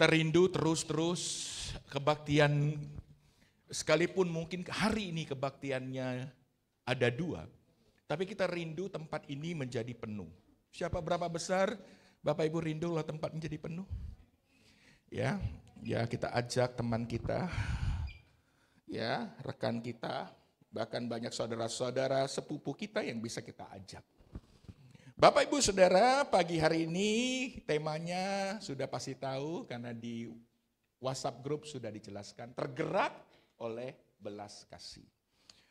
Kita rindu terus-terus kebaktian, sekalipun mungkin hari ini kebaktiannya ada 2, tapi kita rindu tempat ini menjadi penuh. Berapa besar Bapak Ibu rindu lah tempat menjadi penuh? Ya, kita ajak teman kita, ya, rekan kita, bahkan banyak saudara-saudara sepupu kita yang bisa kita ajak. Bapak Ibu Saudara, pagi hari ini temanya sudah pasti tahu karena di WhatsApp grup sudah dijelaskan, tergerak oleh belas kasih.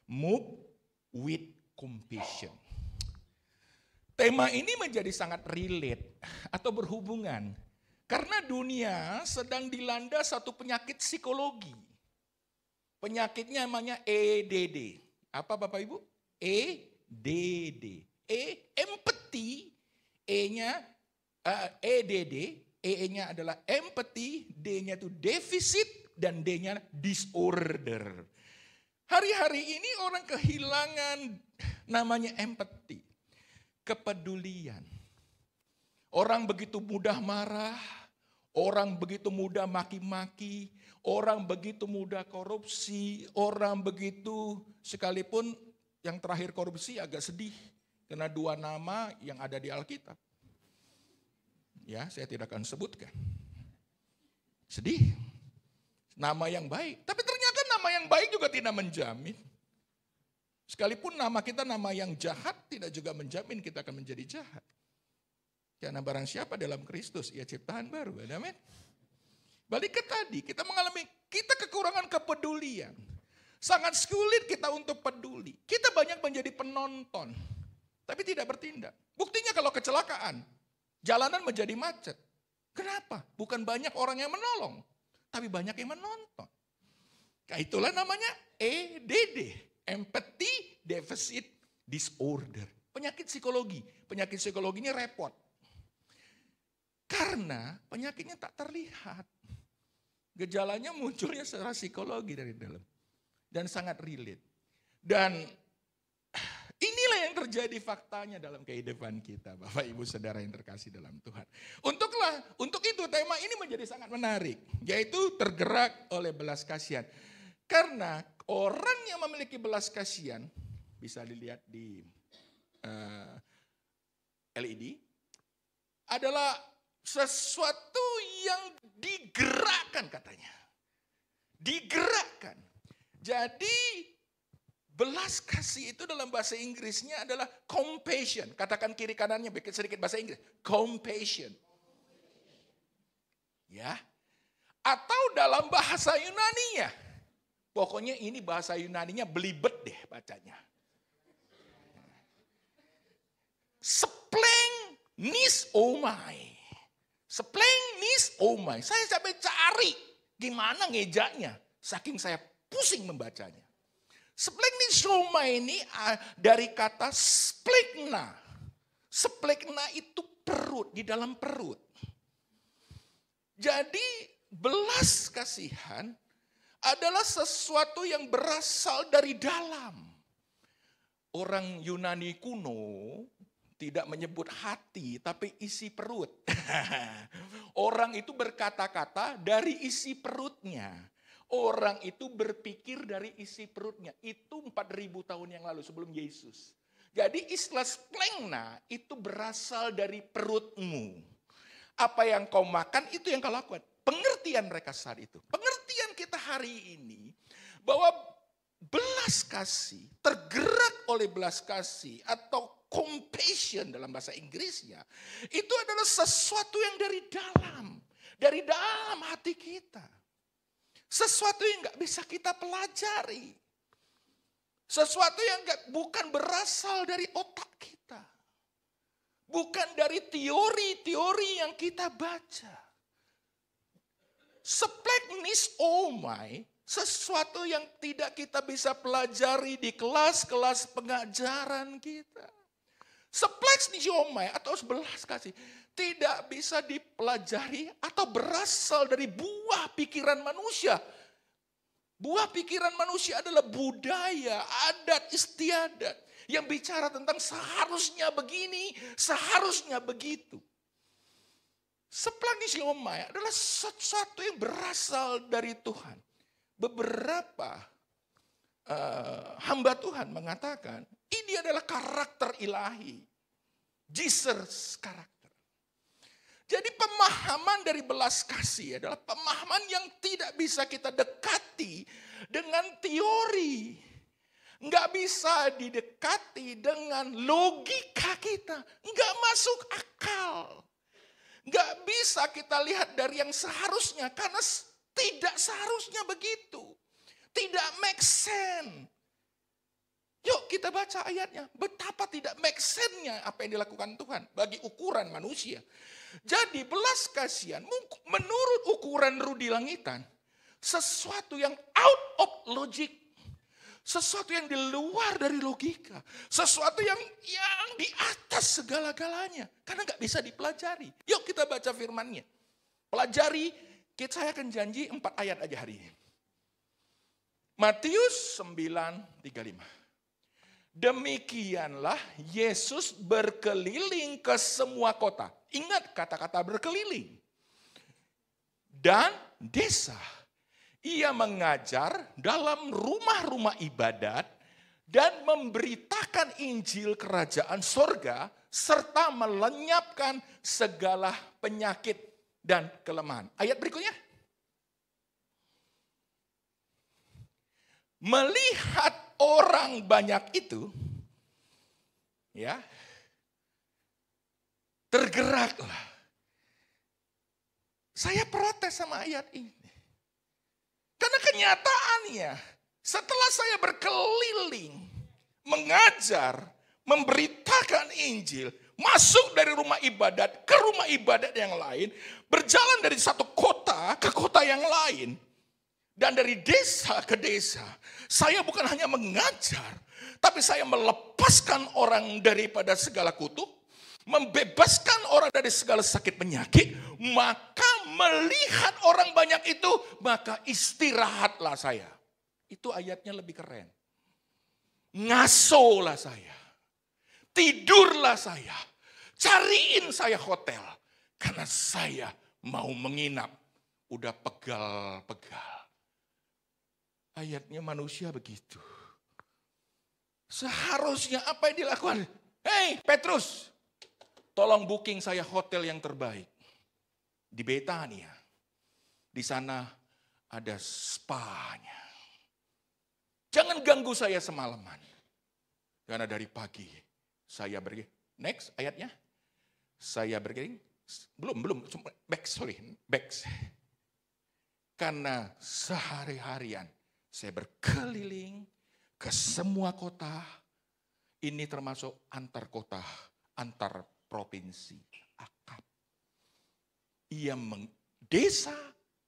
Move with compassion. Tema ini menjadi sangat relate atau berhubungan karena dunia sedang dilanda satu penyakit psikologi. Penyakitnya namanya EDD. Apa Bapak Ibu? EDD. Empathy, E-nya EDD, E-nya adalah empathy, D-nya itu defisit, dan D-nya disorder. Hari-hari ini orang kehilangan namanya empathy, kepedulian. Orang begitu mudah marah, orang begitu mudah maki-maki, orang begitu mudah korupsi, orang begitu, sekalipun yang terakhir korupsi agak sedih. Karena 2 nama yang ada di Alkitab. Ya, saya tidak akan sebutkan. Sedih. Nama yang baik. Tapi ternyata nama yang baik juga tidak menjamin. Sekalipun nama kita nama yang jahat, tidak juga menjamin kita akan menjadi jahat. Karena barang siapa dalam Kristus, ia ciptaan baru. Amin. Balik ke tadi, kita mengalami, kita kekurangan kepedulian. Sangat sulit kita untuk peduli. Kita banyak menjadi penonton. Tapi tidak bertindak. Buktinya kalau kecelakaan, jalanan menjadi macet. Kenapa? Bukan banyak orang yang menolong, tapi banyak yang menonton. Nah, itulah namanya EDD, Empathy Deficit Disorder. Penyakit psikologi. Penyakit psikologi ini repot. Karena penyakitnya tak terlihat. Gejalanya munculnya secara psikologi dari dalam. Dan sangat relate. Dan inilah yang terjadi faktanya dalam kehidupan kita, Bapak Ibu Saudara yang terkasih dalam Tuhan. Untuk itu tema ini menjadi sangat menarik, yaitu tergerak oleh belas kasihan. Karena orang yang memiliki belas kasihan, bisa dilihat di LED, adalah sesuatu yang digerakkan katanya. Digerakkan. Jadi belas kasih itu dalam bahasa Inggrisnya adalah compassion. Katakan kiri kanannya sedikit bahasa Inggris. Compassion. Ya. Atau dalam bahasa Yunaninya. Pokoknya ini bahasa Yunaninya belibet deh bacanya. Splengnisomai. Splengnisomai. Saya sampai cari gimana ngejanya. Saking saya pusing membacanya. Splengnisoma ini dari kata splekna. Splekna itu perut, di dalam perut. Jadi belas kasihan adalah sesuatu yang berasal dari dalam. Orang Yunani kuno tidak menyebut hati, tapi isi perut. Orang itu berkata-kata dari isi perutnya. Orang itu berpikir dari isi perutnya. Itu 4.000 tahun yang lalu sebelum Yesus. Jadi istilah splengna itu berasal dari perutmu. Apa yang kau makan itu yang kau lakukan. Pengertian mereka saat itu. Pengertian kita hari ini bahwa belas kasih, tergerak oleh belas kasih atau compassion dalam bahasa Inggrisnya. Itu adalah sesuatu yang dari dalam hati kita. Sesuatu yang gak bisa kita pelajari. Sesuatu yang bukan berasal dari otak kita. Bukan dari teori-teori yang kita baca. Splengnisomai, sesuatu yang tidak kita bisa pelajari di kelas-kelas pengajaran kita. Splengnisomai atau belas kasih tidak bisa dipelajari atau berasal dari buah pikiran manusia. Buah pikiran manusia adalah budaya, adat istiadat yang bicara tentang seharusnya begini, seharusnya begitu. Splanchnizomai adalah sesuatu yang berasal dari Tuhan. Beberapa hamba Tuhan mengatakan ini adalah karakter ilahi. Jesus karakter. Jadi pemahaman dari belas kasih adalah pemahaman yang tidak bisa kita dekati dengan teori. Nggak bisa didekati dengan logika kita. Nggak masuk akal. Nggak bisa kita lihat dari yang seharusnya. Karena tidak seharusnya begitu. Tidak make sense. Yuk kita baca ayatnya. Betapa tidak make sense-nya apa yang dilakukan Tuhan bagi ukuran manusia. Jadi belas kasihan menurut ukuran Rudi Langitan. Sesuatu yang out of logic. Sesuatu yang di luar dari logika. Sesuatu yang di atas segala-galanya. Karena gak bisa dipelajari. Yuk kita baca firman-Nya. Pelajari, saya akan janji 4 ayat aja hari ini. Matius 9:35. Demikianlah Yesus berkeliling ke semua kota. Ingat kata-kata berkeliling. Dan desa. Ia mengajar dalam rumah-rumah ibadat dan memberitakan Injil kerajaan sorga serta melenyapkan segala penyakit dan kelemahan. Ayat berikutnya. Melihat orang banyak itu, ya, tergeraklah. Saya protes sama ayat ini. Karena kenyataannya, setelah saya berkeliling, mengajar, memberitakan Injil, masuk dari rumah ibadat ke rumah ibadat yang lain, berjalan dari satu kota ke kota yang lain, dan dari desa ke desa, saya bukan hanya mengajar, tapi saya melepaskan orang daripada segala kutuk, membebaskan orang dari segala sakit penyakit, maka melihat orang banyak itu, maka istirahatlah saya. Itu ayatnya lebih keren. Ngasolah saya. Tidurlah saya. Cariin saya hotel. Karena saya mau menginap. Udah pegal-pegal. Ayatnya manusia begitu. Seharusnya apa yang dilakukan? Hei Petrus, tolong booking saya hotel yang terbaik. Di Betania. Di sana ada spa-nya. Jangan ganggu saya semalaman. Karena dari pagi saya pergi. Next ayatnya. Saya pergi. Belum. Back. Karena sehari-harian saya berkeliling ke semua kota. Ini termasuk antar kota, antar provinsi. Akap. Ia desa,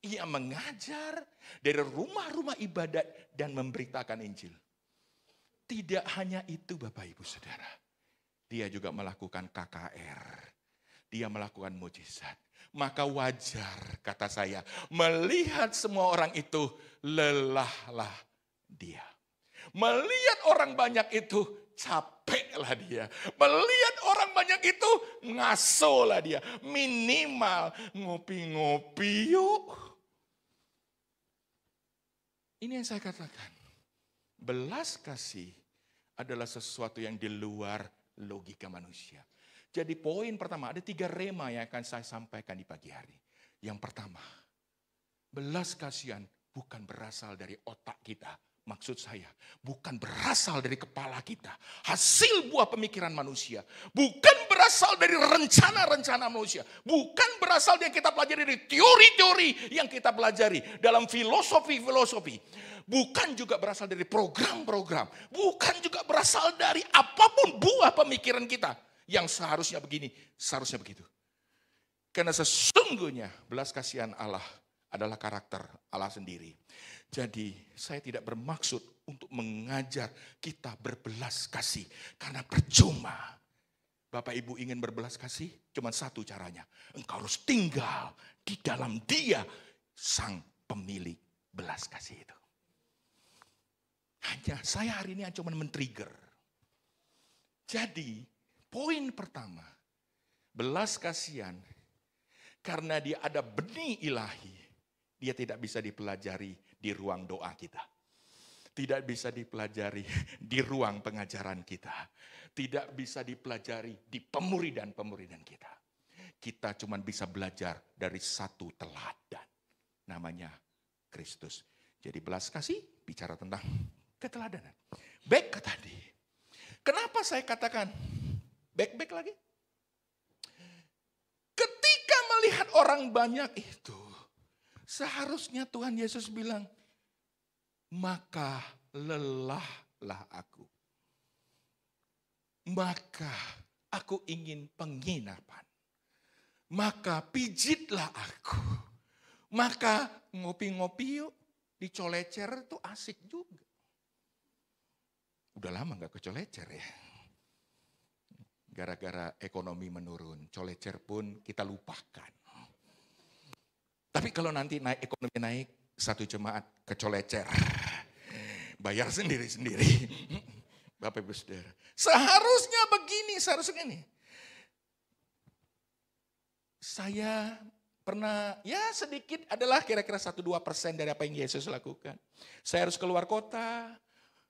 ia mengajar dari rumah-rumah ibadat dan memberitakan Injil. Tidak hanya itu Bapak Ibu Saudara. Dia juga melakukan KKR. Dia melakukan mujizat. Maka wajar kata saya, melihat semua orang itu lelahlah dia. Melihat orang banyak itu capeklah dia. Melihat orang banyak itu ngasolah dia. Minimal ngopi-ngopi yuk. Ini yang saya katakan. Belas kasih adalah sesuatu yang di luar logika manusia. Jadi poin pertama, ada 3 rema yang akan saya sampaikan di pagi hari. Yang pertama, belas kasihan bukan berasal dari otak kita. Maksud saya, bukan berasal dari kepala kita. Hasil buah pemikiran manusia. Bukan berasal dari rencana-rencana manusia. Bukan berasal yang kita pelajari dari teori-teori yang kita pelajari. Dalam filosofi-filosofi. Bukan juga berasal dari program-program. Bukan juga berasal dari apapun buah pemikiran kita. Yang seharusnya begini, seharusnya begitu. Karena sesungguhnya belas kasihan Allah adalah karakter Allah sendiri. Jadi saya tidak bermaksud untuk mengajar kita berbelas kasih. Karena percuma. Bapak Ibu ingin berbelas kasih, cuma satu caranya. Engkau harus tinggal di dalam Dia, sang pemilik belas kasih itu. Hanya saya hari ini cuma men-trigger. Jadi poin pertama, belas kasihan Karena dia ada benih ilahi. Dia tidak bisa dipelajari di ruang doa kita. Tidak bisa dipelajari di ruang pengajaran kita. Tidak bisa dipelajari di pemuridan-pemuridan kita. Kita cuma bisa belajar dari satu teladan. Namanya Kristus. Jadi belas kasih bicara tentang keteladanan. Back ke tadi. Kenapa saya katakan back lagi? Ketika melihat orang banyak itu, seharusnya Tuhan Yesus bilang, maka lelahlah aku. Maka aku ingin penginapan. Maka pijitlah aku. Maka ngopi-ngopi yuk. Di Colecer itu asik juga. Udah lama gak ke Colecer ya. Gara-gara ekonomi menurun. Colecer pun kita lupakan. Tapi kalau nanti ekonomi naik, satu jemaat ke Colecer. Bayar sendiri-sendiri. Bapak Ibu Saudara. Seharusnya begini, seharusnya ini. Saya pernah, ya sedikit adalah kira-kira 1-2% dari apa yang Yesus lakukan. Saya harus keluar kota,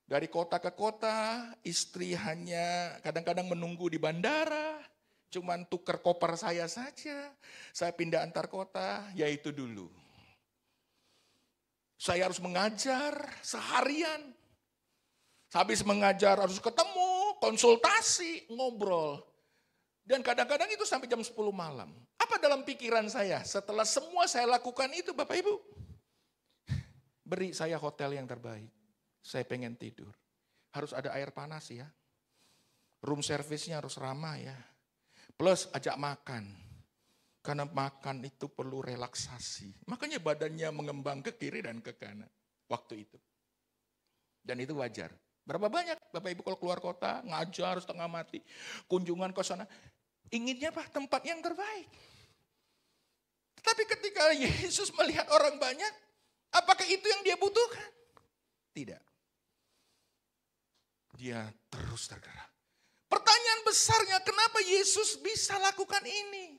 dari kota ke kota, istri hanya kadang-kadang menunggu di bandara, cuman tuker koper saya saja, saya pindah antar kota, yaitu dulu. Saya harus mengajar seharian, habis mengajar harus ketemu, konsultasi, ngobrol. Dan kadang-kadang itu sampai jam 10 malam. Apa dalam pikiran saya setelah semua saya lakukan itu Bapak Ibu? Beri saya hotel yang terbaik. Saya pengen tidur. Harus ada air panas ya. Room service-nya harus ramah ya. Plus ajak makan. Karena makan itu perlu relaksasi. Makanya badannya mengembang ke kiri dan ke kanan. Waktu itu. Dan itu wajar. Berapa banyak Bapak Ibu kalau keluar kota, ngajar setengah mati. Kunjungan ke sana. Inginnya apa? Tempat yang terbaik. Tapi ketika Yesus melihat orang banyak, apakah itu yang dia butuhkan? Tidak. Dia terus tergerak. Pertanyaan besarnya, kenapa Yesus bisa lakukan ini?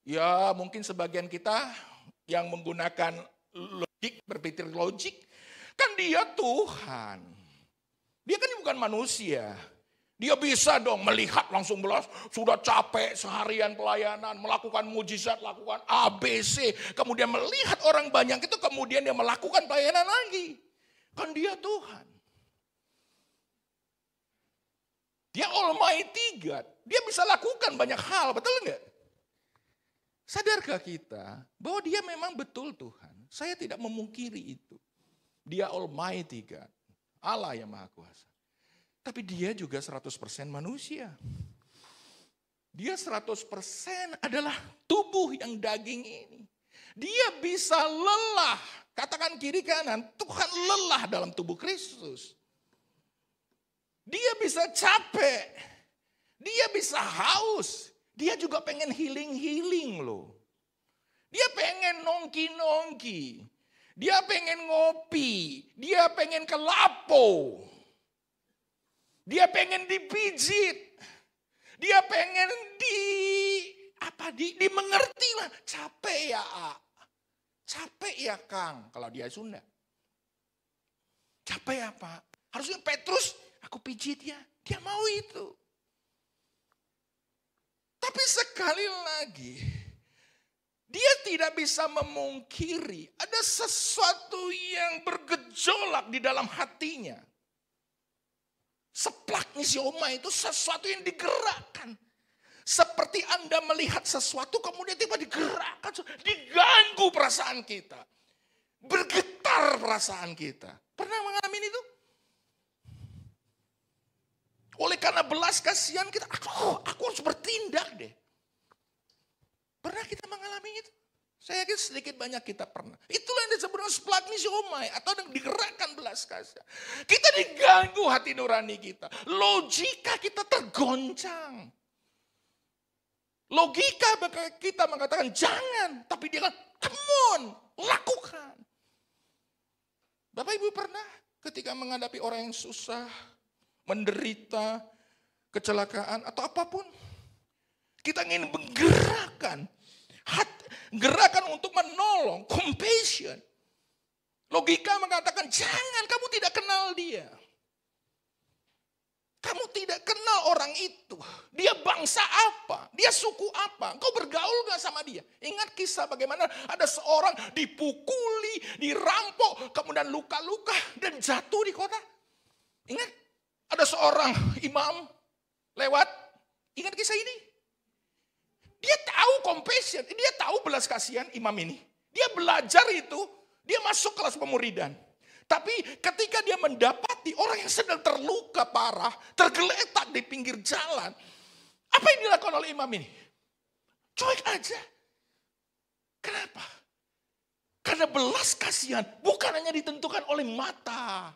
Ya mungkin sebagian kita yang menggunakan logik, berpikir logik, kan dia Tuhan. Dia kan bukan manusia. Dia bisa dong melihat langsung belas, sudah capek seharian pelayanan, melakukan mujizat, lakukan ABC. Kemudian melihat orang banyak itu, kemudian dia melakukan pelayanan lagi. Kan dia Tuhan. Dia Almighty God. Dia bisa lakukan banyak hal, betul enggak? Sadarkah kita bahwa dia memang betul Tuhan? Saya tidak memungkiri itu. Dia Almighty God. Allah yang Maha Kuasa. Tapi dia juga 100% manusia. Dia 100% adalah tubuh yang daging ini. Dia bisa lelah. Katakan kiri kanan, Tuhan lelah dalam tubuh Kristus. Dia bisa capek. Dia bisa haus. Dia juga pengen healing loh. Dia pengen nongki. Dia pengen ngopi. Dia pengen ke lapo. Dia pengen dipijit. Dia pengen dimengerti lah. Capek ya A. Capek ya Kang. Kalau dia Sunda. Capek ya Pak. Harusnya Petrus aku pijit ya. Dia mau itu. Tapi sekali lagi. Dia tidak bisa memungkiri. Ada sesuatu yang bergejolak di dalam hatinya. Seplaknya si Oma itu sesuatu yang digerakkan. Seperti Anda melihat sesuatu kemudian tiba digerakkan. Diganggu perasaan kita. Bergetar perasaan kita. Pernah mengalami itu? Oleh karena belas kasihan kita. Aku harus bertindak deh. Pernah kita mengalami itu? Saya yakin sedikit banyak kita pernah. Itulah yang disebut dengan splagnis omai atau yang digerakkan belas kasihan. Kita diganggu hati nurani kita. Logika kita tergoncang. Logika kita mengatakan jangan. Tapi dia kan come on, lakukan. Bapak Ibu pernah ketika menghadapi orang yang susah, menderita, kecelakaan atau apapun. Kita ingin menggerakkan. Gerakan untuk menolong, compassion. Logika mengatakan, jangan, kamu tidak kenal dia. Kamu tidak kenal orang itu. Dia bangsa apa? Dia suku apa? Kau bergaul gak sama dia? Ingat kisah bagaimana ada seorang dipukuli, dirampok, kemudian luka-luka dan jatuh di kota. Ingat? Ada seorang imam lewat. Ingat kisah ini? Dia tahu compassion, dia tahu belas kasihan imam ini. Dia belajar itu, dia masuk kelas pemuridan. Tapi ketika dia mendapati orang yang sedang terluka parah, tergeletak di pinggir jalan, apa yang dilakukan oleh imam ini? Cuek aja. Kenapa? Karena belas kasihan bukan hanya ditentukan oleh mata,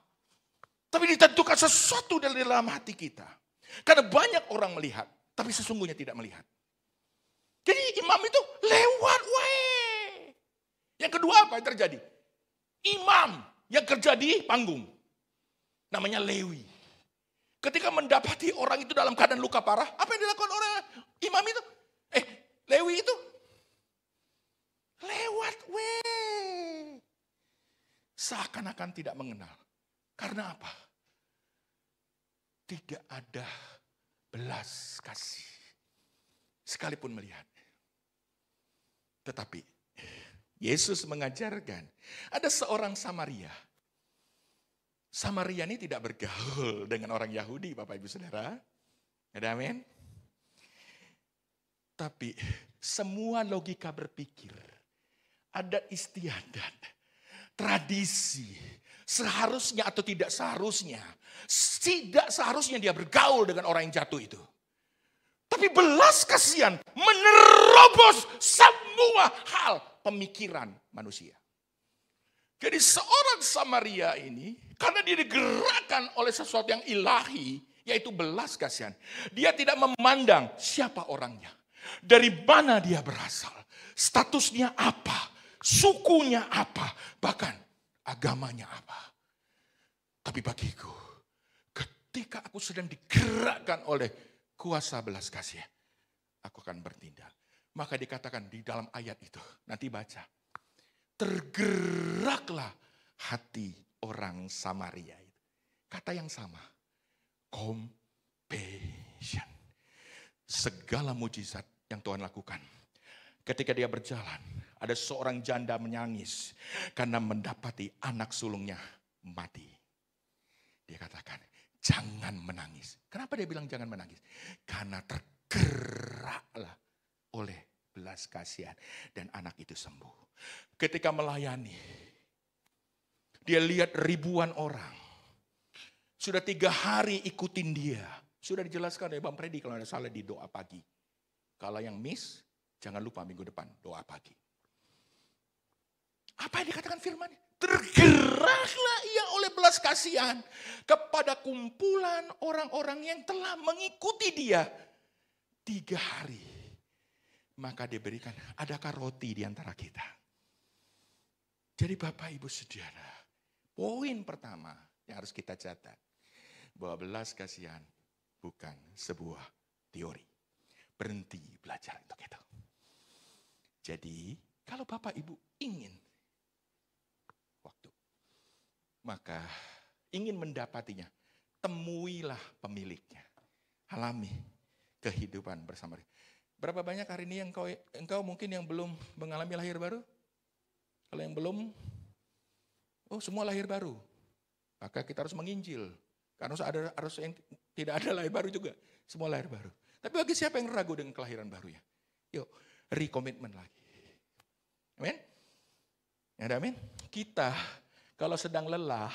tapi ditentukan sesuatu dari dalam hati kita. Karena banyak orang melihat, tapi sesungguhnya tidak melihat. Jadi imam itu lewat, Yang kedua apa yang terjadi? Imam yang kerja di panggung. Namanya Lewi. Ketika mendapati orang itu dalam keadaan luka parah, apa yang dilakukan oleh imam itu? Lewi itu lewat, seakan-akan tidak mengenal. Karena apa? Tidak ada belas kasih. Sekalipun melihat. Tetapi Yesus mengajarkan ada seorang Samaria. Samaria ini tidak bergaul dengan orang Yahudi, Bapak Ibu Saudara. Ada amin? Tapi semua logika berpikir, adat istiadat, tradisi, seharusnya atau tidak seharusnya dia bergaul dengan orang yang jatuh itu. Tapi belas kasihan menerobos semua hal pemikiran manusia. Jadi seorang Samaria ini, karena dia digerakkan oleh sesuatu yang ilahi, yaitu belas kasihan. Dia tidak memandang siapa orangnya, dari mana dia berasal, statusnya apa, sukunya apa, bahkan agamanya apa. Tapi bagiku, ketika aku sedang digerakkan oleh kuasa belas kasih, aku akan bertindak. Maka dikatakan di dalam ayat itu, nanti baca. Tergeraklah hati orang Samaria itu. Kata yang sama, compassion. Segala mujizat yang Tuhan lakukan. Ketika dia berjalan, ada seorang janda menangis karena mendapati anak sulungnya mati. Dia katakan, jangan menangis. Kenapa dia bilang jangan menangis? Karena tergeraklah oleh belas kasihan dan anak itu sembuh. Ketika melayani, dia lihat ribuan orang. Sudah 3 hari ikutin dia. Sudah dijelaskan oleh Bang Freddy kalau ada salah di doa pagi. Kalau yang miss, jangan lupa minggu depan doa pagi. Apa yang dikatakan firman? Tergeraklah ia oleh belas kasihan kepada kumpulan orang-orang yang telah mengikuti dia 3 hari. Maka diberikan, adakah roti di antara kita? Jadi Bapak Ibu Saudara, poin pertama yang harus kita catat, bahwa belas kasihan bukan sebuah teori. Berhenti belajar untuk itu. Jadi kalau Bapak Ibu ingin waktu, maka ingin mendapatinya, temuilah pemiliknya. Alami kehidupan bersama dia. Berapa banyak hari ini yang engkau mungkin yang belum mengalami lahir baru? Kalau yang belum, semua lahir baru. Maka kita harus menginjil. Karena harus yang tidak ada lahir baru juga. Semua lahir baru. Tapi bagi siapa yang ragu dengan kelahiran barunya? Yuk, rekomitmen lagi. Amin? Ya, amin? Kita kalau sedang lelah,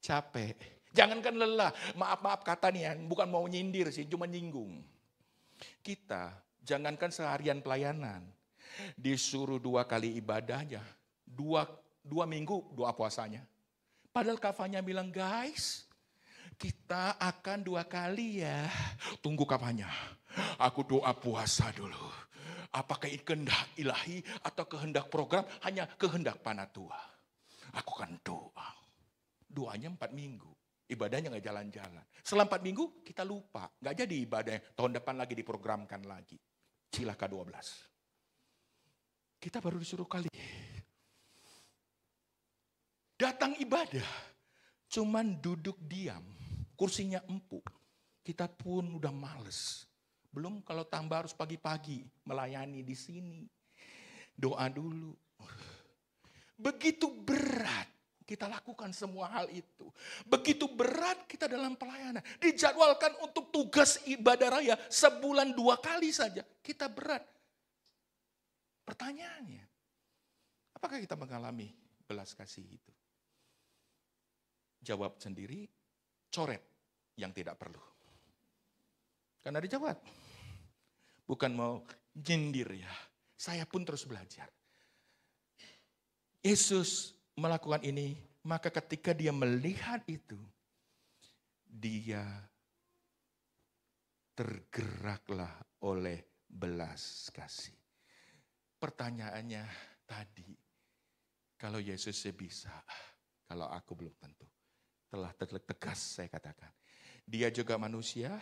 capek. Jangankan lelah, maaf kata nih ya, bukan mau nyindir sih, cuma nyinggung. Kita jangankan seharian pelayanan, disuruh 2 kali ibadahnya, 2 minggu doa puasanya. Padahal kafanya bilang, guys, kita akan 2 kali ya. Tunggu kafanya, aku doa puasa dulu. Apakah itu kehendak ilahi atau kehendak program? Hanya kehendak Panatua. Aku kan doa. Doanya 4 minggu. Ibadahnya gak jalan-jalan. Setelah 4 minggu kita lupa. Gak jadi ibadahnya. Tahun depan lagi diprogramkan lagi. Cilaka 12. Kita baru disuruh kali. Datang ibadah, cuman duduk diam, kursinya empuk. Kita pun udah males. Belum kalau tambah harus pagi-pagi melayani di sini. Doa dulu. Begitu berat kita lakukan semua hal itu. Begitu berat kita dalam pelayanan. Dijadwalkan untuk tugas ibadah raya sebulan 2 kali saja. Kita berat. Pertanyaannya, apakah kita mengalami belas kasih itu? Jawab sendiri, coret yang tidak perlu. Karena dijawab. Bukan mau nyindir ya. Saya pun terus belajar. Yesus melakukan ini, maka ketika dia melihat itu, dia tergeraklah oleh belas kasih. Pertanyaannya tadi, kalau Yesus bisa, kalau aku belum tentu. Telah tegas saya katakan. Dia juga manusia,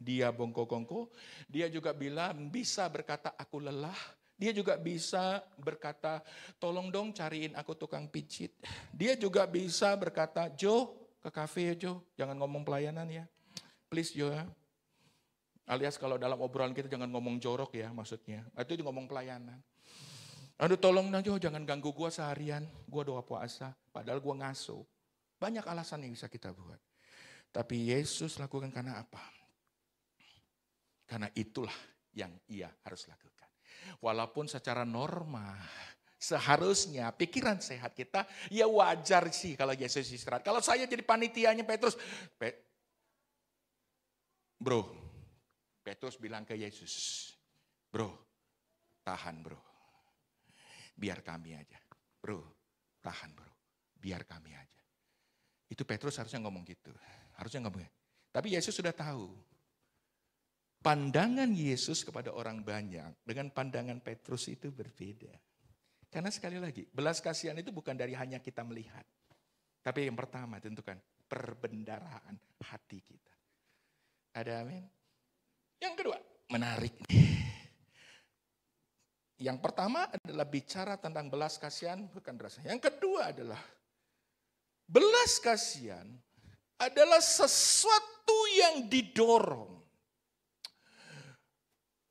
dia bongko-bongko, dia juga bilang bisa berkata aku lelah. Dia juga bisa berkata tolong dong cariin aku tukang pijit. Dia juga bisa berkata Jo ke kafe ya Jo, jangan ngomong pelayanan ya. Please Jo ya. Alias kalau dalam obrolan kita jangan ngomong jorok ya maksudnya. Itu ngomong pelayanan. Aduh tolong Jo jangan ganggu gue seharian. Gue doa puasa. Padahal gue ngaso. Banyak alasan yang bisa kita buat. Tapi Yesus lakukan karena apa? Karena itulah yang ia harus lakukan. Walaupun secara norma seharusnya pikiran sehat kita ya wajar sih kalau Yesus istirahat. Kalau saya jadi panitianya Petrus. Petrus bilang ke Yesus. Bro, tahan bro. Biar kami aja. Bro, tahan bro. Biar kami aja. Itu Petrus harusnya ngomong gitu. Harusnya ngomong. Tapi Yesus sudah tahu. Pandangan Yesus kepada orang banyak dengan pandangan Petrus itu berbeda. Karena sekali lagi, belas kasihan itu bukan dari hanya kita melihat. Tapi yang pertama tentukan perbendaharaan hati kita. Ada amin? Yang kedua, menarik nih. Yang pertama adalah bicara tentang belas kasihan bukan rasa. Yang kedua adalah belas kasihan adalah sesuatu yang didorong.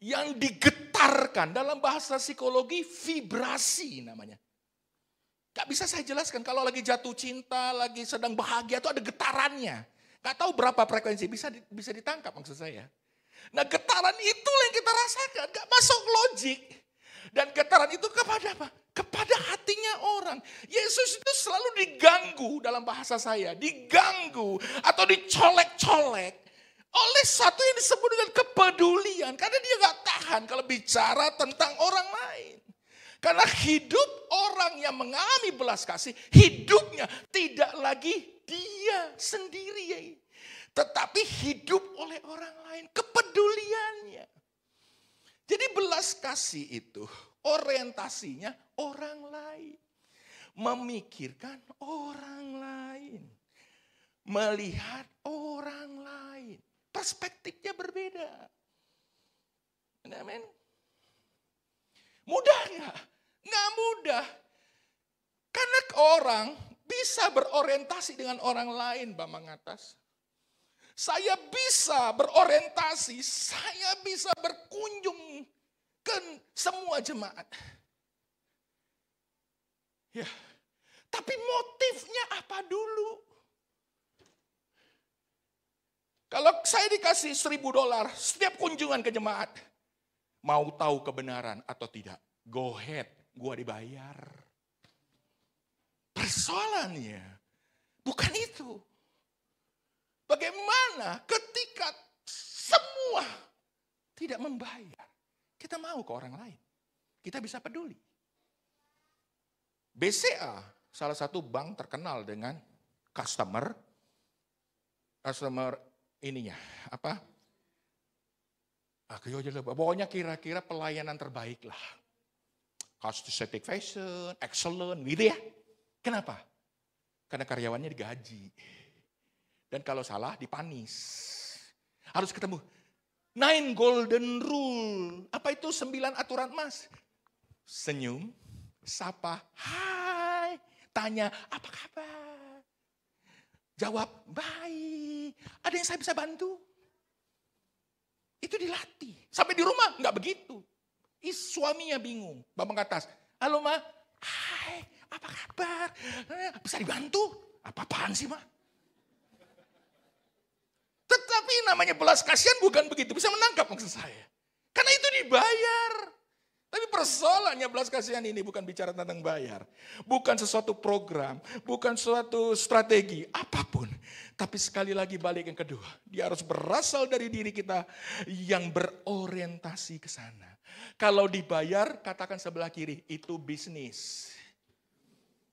Yang digetarkan dalam bahasa psikologi vibrasi namanya. Gak bisa saya jelaskan kalau lagi jatuh cinta, lagi sedang bahagia itu ada getarannya. Gak tahu berapa frekuensi, bisa ditangkap maksud saya. Nah getaran itulah yang kita rasakan, gak masuk logik. Dan getaran itu kepada apa? Kepada hatinya orang. Yesus itu selalu diganggu dalam bahasa saya. Diganggu atau dicolek-colek oleh satu yang disebut dengan kepedulian. Karena dia gak tahan kalau bicara tentang orang lain. Karena hidup orang yang mengalami belas kasih, hidupnya tidak lagi dia sendiri. Tetapi hidup oleh orang lain, kepeduliannya. Jadi belas kasih itu orientasinya orang lain. Memikirkan orang lain. Melihat orang lain. Perspektifnya berbeda. Amin. Mudah nggak? Nggak mudah. Karena orang bisa berorientasi dengan orang lain, Bambang Atas. Saya bisa berorientasi, saya bisa berkunjung ke semua jemaat. Ya, tapi motifnya apa dulu? Kalau saya dikasih $1.000 setiap kunjungan ke jemaat, mau tahu kebenaran atau tidak? Go ahead, gua dibayar. Persoalannya bukan itu. Bagaimana ketika semua tidak membayar? Kita mau ke orang lain. Kita bisa peduli. BCA, salah satu bank terkenal dengan customer ininya, apa? Pokoknya kira-kira pelayanan terbaik lah. Customer satisfaction, excellent, gitu ya. Kenapa? Karena karyawannya digaji. Dan kalau salah dipanis. Harus ketemu 9 golden rule. Apa itu 9 aturan emas? senyum, sapa, hai, tanya, apa kabar? Jawab, baik. Ada yang saya bisa bantu? Itu dilatih. Sampai di rumah nggak begitu. Suaminya bingung. Bambang ke atas, halo Ma, hai, apa kabar? Bisa dibantu? Apa-apaan sih Ma? Tetapi namanya belas kasihan bukan begitu. Bisa menangkap maksud saya. Karena itu dibayar. Tapi persoalannya belas kasihan ini bukan bicara tentang bayar. Bukan sesuatu program, bukan suatu strategi, apapun. Tapi sekali lagi balik yang kedua. Dia harus berasal dari diri kita yang berorientasi ke sana. Kalau dibayar, katakan sebelah kiri, itu bisnis.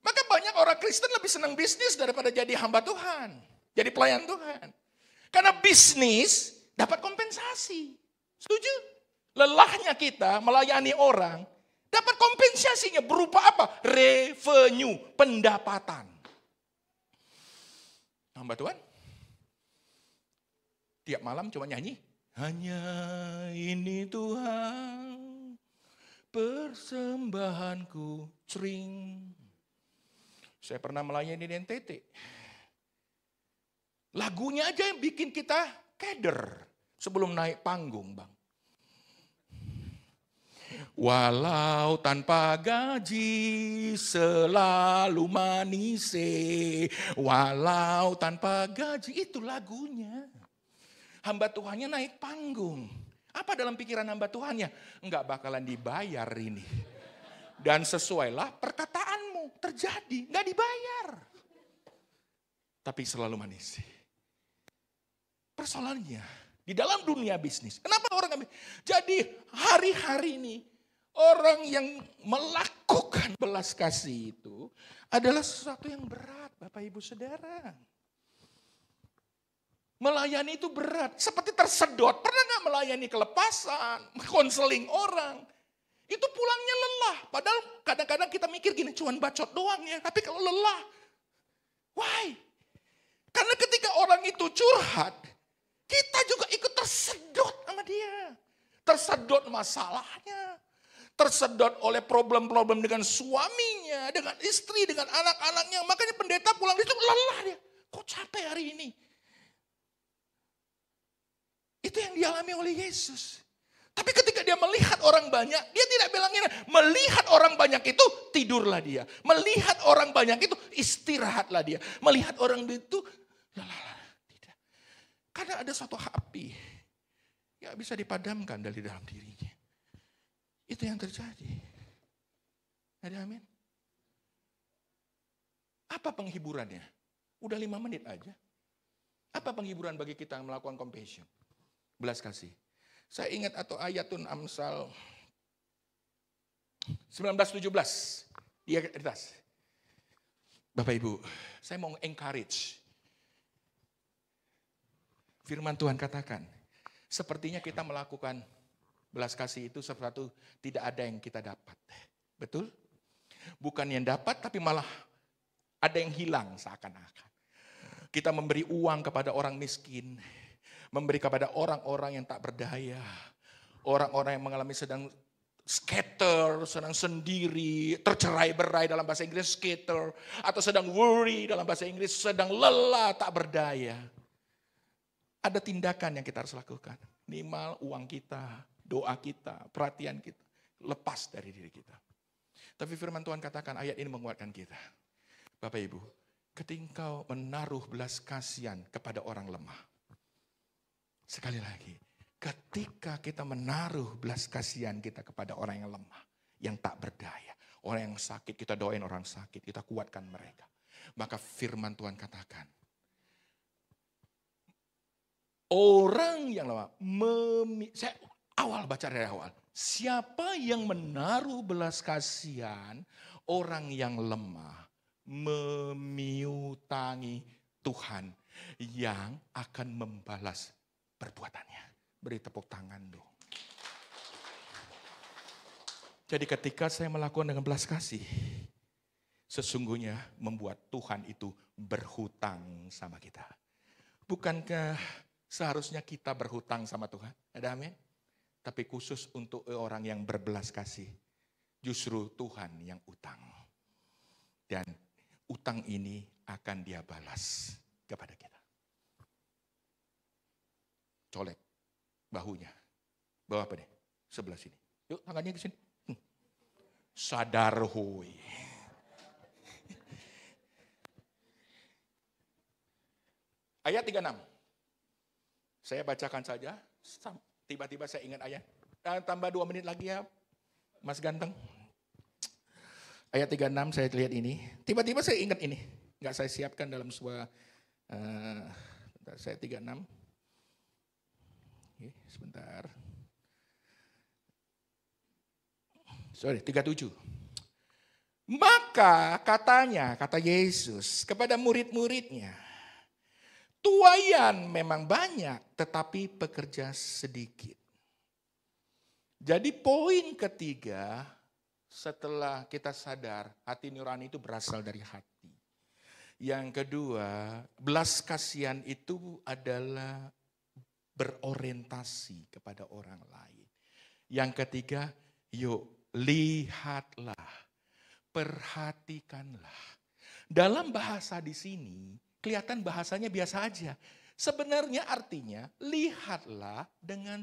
Maka banyak orang Kristen lebih senang bisnis daripada jadi hamba Tuhan. Jadi pelayan Tuhan. Karena bisnis dapat kompensasi. Setuju? Lelahnya kita melayani orang, dapat kompensasinya berupa apa? Revenue, pendapatan. Hamba Tuhan, tiap malam cuma nyanyi. Hanya ini Tuhan, persembahanku, cering. Saya pernah melayani di NTT. Lagunya aja yang bikin kita keder sebelum naik panggung, Bang. Walau tanpa gaji selalu manis, walau tanpa gaji, itu lagunya. Hamba Tuhannya naik panggung. Apa dalam pikiran hamba Tuhannya? Enggak bakalan dibayar ini. Dan sesuailah perkataanmu, terjadi, enggak dibayar. Tapi selalu manis. Persoalannya di dalam dunia bisnis. Kenapa orang jadi hari-hari ini orang yang melakukan belas kasih itu adalah sesuatu yang berat, Bapak Ibu Saudara. Melayani itu berat, seperti tersedot. Pernah nggak melayani kelepasan, konseling orang? Itu pulangnya lelah. Padahal kadang-kadang kita mikir gini, cuman bacot doang ya. Tapi kalau lelah, why? Karena ketika orang itu curhat, kita juga ikut tersedot sama dia. Tersedot masalahnya. Tersedot oleh problem-problem dengan suaminya, dengan istri, dengan anak-anaknya. Makanya pendeta pulang itu lelah dia. Kok capek hari ini? Itu yang dialami oleh Yesus. Tapi ketika dia melihat orang banyak, dia tidak bilang ini. Melihat orang banyak itu, tidurlah dia. Melihat orang banyak itu, istirahatlah dia. Melihat orang itu, tidak. Karena ada suatu api yang bisa dipadamkan dari dalam dirinya. Itu yang terjadi. Ada amin? Apa penghiburannya? Udah 5 menit aja. Apa penghiburan bagi kita yang melakukan compassion? Belas kasih. Saya ingat atau ayatun Amsal 19:17 di atas. Bapak Ibu, saya mau encourage. Firman Tuhan katakan, sepertinya kita melakukan belas kasih itu sesuatu tidak ada yang kita dapat. Betul? Bukan yang dapat tapi malah ada yang hilang seakan-akan. Kita memberi uang kepada orang miskin. Memberi kepada orang-orang yang tak berdaya. Orang-orang yang mengalami sedang scatter, sedang sendiri, tercerai-berai dalam bahasa Inggris scatter. Atau sedang worry dalam bahasa Inggris, sedang lelah, tak berdaya. Ada tindakan yang kita harus lakukan. Minimal uang kita, doa kita, perhatian kita. Lepas dari diri kita. Tapi firman Tuhan katakan ayat ini menguatkan kita. Bapak Ibu, ketika engkau menaruh belas kasihan kepada orang lemah. Sekali lagi, ketika kita menaruh belas kasihan kita kepada orang yang lemah, yang tak berdaya, orang yang sakit, kita doain orang sakit, kita kuatkan mereka. Maka firman Tuhan katakan, orang yang lemah, saya awal baca dari awal, siapa yang menaruh belas kasihan, orang yang lemah, memiutangi Tuhan yang akan membalas perbuatannya. Beri tepuk tangan dong. Jadi ketika saya melakukan dengan belas kasih, sesungguhnya membuat Tuhan itu berhutang sama kita. Bukankah seharusnya kita berhutang sama Tuhan? Ada amin? Tapi khusus untuk orang yang berbelas kasih. Justru Tuhan yang utang. Dan utang ini akan Dia balas kepada kita. Colek bahunya. Bawa apa deh? Sebelah sini. Yuk tangannya ke sini. Sadar hui. Ayat 36. Saya bacakan saja. Tiba-tiba saya ingat ayat. Tambah 2 menit lagi ya, Mas Ganteng. Ayat 36 saya lihat ini. Tiba-tiba saya ingat ini. Enggak saya siapkan dalam sebuah... saya 36. Oke, sebentar. Sorry, 37. Maka katanya, kata Yesus kepada murid-muridnya, tuaian memang banyak, tetapi pekerja sedikit. Jadi poin ketiga, setelah kita sadar hati nurani itu berasal dari hati. Yang kedua, belas kasihan itu adalah berorientasi kepada orang lain. Yang ketiga, yuk lihatlah, perhatikanlah. Dalam bahasa di sini, kelihatan bahasanya biasa aja. Sebenarnya artinya, lihatlah dengan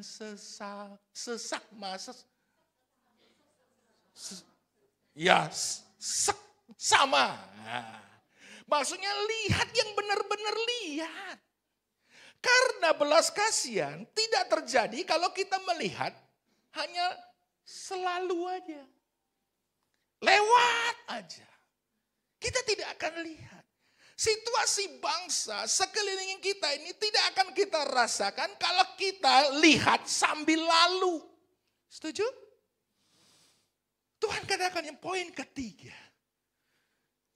sama. Maksudnya lihat yang benar-benar lihat. Karena belas kasihan tidak terjadi kalau kita melihat hanya selalu aja. Lewat aja. Kita tidak akan lihat. Situasi bangsa sekeliling kita ini tidak akan kita rasakan kalau kita lihat sambil lalu. Setuju? Tuhan katakan yang poin ketiga.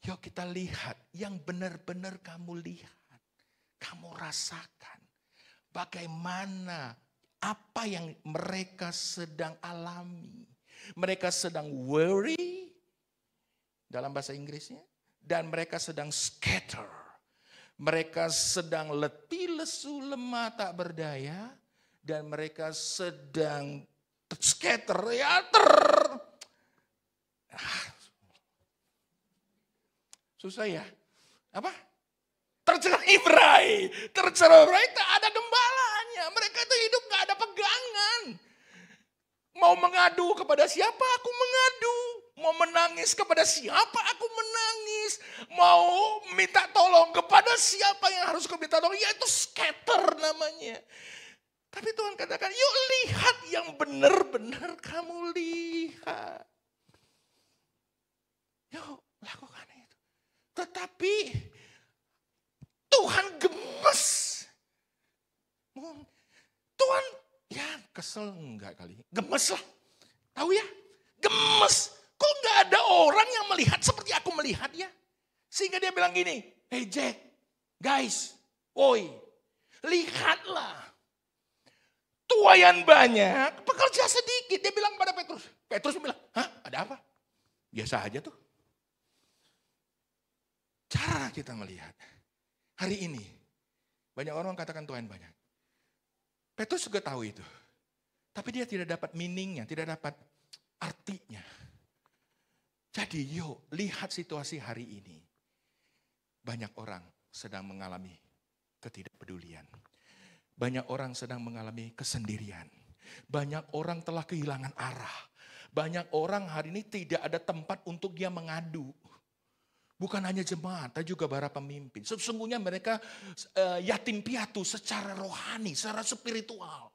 Yuk kita lihat yang benar-benar kamu lihat. Kamu rasakan. Bagaimana apa yang mereka sedang alami. Mereka sedang worry. Dalam bahasa Inggrisnya. Dan mereka sedang scatter. Mereka sedang letih, lesu, lemah, tak berdaya. Dan mereka sedang scatter. Susah ya? Apa? Tercerai-berai. Tercerai-berai tak ada gembalanya. Mereka itu hidup gak ada pegangan. Mau mengadu kepada siapa aku mengadu. Mau menangis kepada siapa aku menangis. Mau minta tolong kepada siapa yang harus aku minta tolong. Ya itu scatter namanya. Tapi Tuhan katakan yuk lihat yang benar-benar kamu lihat. Yuk lakukan itu. Tetapi Tuhan gemes. Tuhan ya kesel enggak kali. Gemes lah. Tahu ya? Gemes. Kok gak ada orang yang melihat seperti aku melihat ya? Sehingga dia bilang gini, hey Jack, guys, woi, lihatlah. Tuaian banyak, pekerja sedikit. Dia bilang pada Petrus. Petrus bilang, hah ada apa? Biasa aja tuh. Cara kita melihat. Hari ini, banyak orang katakan tuaian banyak. Petrus juga tahu itu. Tapi dia tidak dapat meaningnya, tidak dapat artinya. Jadi yuk lihat situasi hari ini. Banyak orang sedang mengalami ketidakpedulian. Banyak orang sedang mengalami kesendirian. Banyak orang telah kehilangan arah. Banyak orang hari ini tidak ada tempat untuk dia mengadu. Bukan hanya jemaat, tapi juga para pemimpin. Sesungguhnya mereka yatim piatu secara rohani, secara spiritual.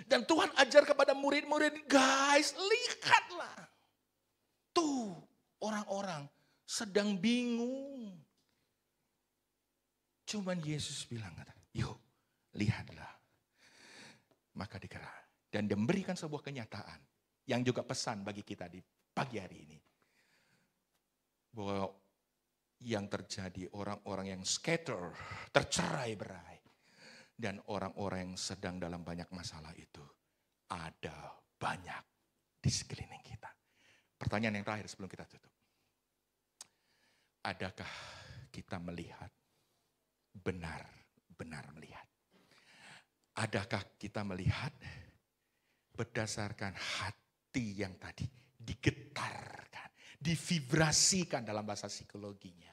Dan Tuhan ajar kepada murid-murid, guys lihatlah. Tuh orang-orang sedang bingung. Cuman Yesus bilang, yuk lihatlah. Maka digerak. Dan memberikan sebuah kenyataan. Yang juga pesan bagi kita di pagi hari ini. Bahwa yang terjadi orang-orang yang scatter, tercerai-berai. Dan orang-orang yang sedang dalam banyak masalah itu. Ada banyak di sekeliling kita. Pertanyaan yang terakhir sebelum kita tutup. Adakah kita melihat, benar-benar melihat? Adakah kita melihat berdasarkan hati yang tadi digetar? digetarkan, divibrasikan dalam bahasa psikologinya.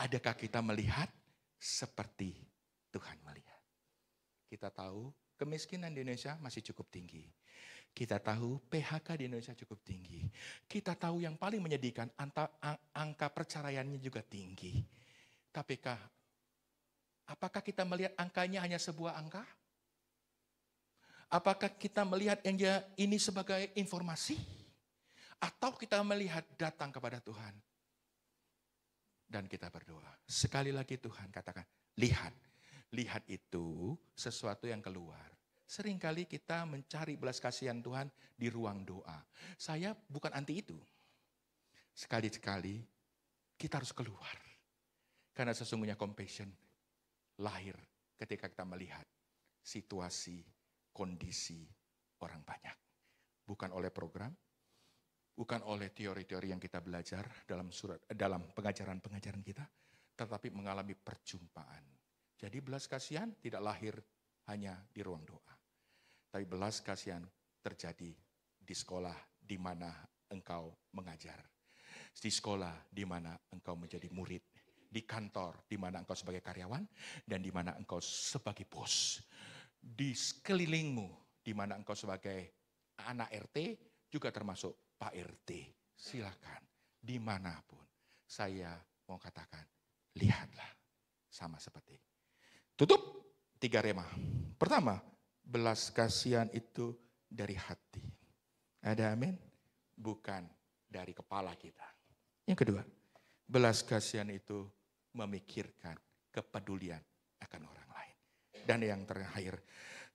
Adakah kita melihat seperti Tuhan melihat? Kita tahu kemiskinan di Indonesia masih cukup tinggi. Kita tahu PHK di Indonesia cukup tinggi. Kita tahu yang paling menyedihkan, angka perceraiannya juga tinggi. Tapi apakah kita melihat angkanya hanya sebuah angka? Apakah kita melihat yang ini sebagai informasi? Atau kita melihat datang kepada Tuhan? Dan kita berdoa. Sekali lagi Tuhan katakan, lihat. Lihat itu sesuatu yang keluar. Seringkali kita mencari belas kasihan Tuhan di ruang doa. Saya bukan anti itu. Sekali-sekali kita harus keluar. Karena sesungguhnya compassion lahir ketika kita melihat situasi, kondisi orang banyak. Bukan oleh program, bukan oleh teori-teori yang kita belajar dalam pengajaran-pengajaran kita, tetapi mengalami perjumpaan. Jadi belas kasihan tidak lahir hanya di ruang doa. Tapi belas kasihan terjadi di sekolah di mana engkau mengajar. Di sekolah di mana engkau menjadi murid. Di kantor di mana engkau sebagai karyawan dan di mana engkau sebagai bos. Di sekelilingmu di mana engkau sebagai anak RT juga termasuk Pak RT. Silakan dimanapun saya mau katakan lihatlah sama seperti. Tutup 3 rema. Pertama, belas kasihan itu dari hati. Ada amin? Bukan dari kepala kita. Yang kedua, belas kasihan itu memikirkan kepedulian akan orang lain. Dan yang terakhir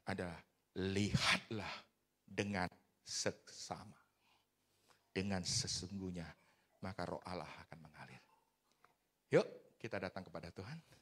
adalah lihatlah dengan seksama. Dengan sesungguhnya, maka roh Allah akan mengalir. Yuk kita datang kepada Tuhan.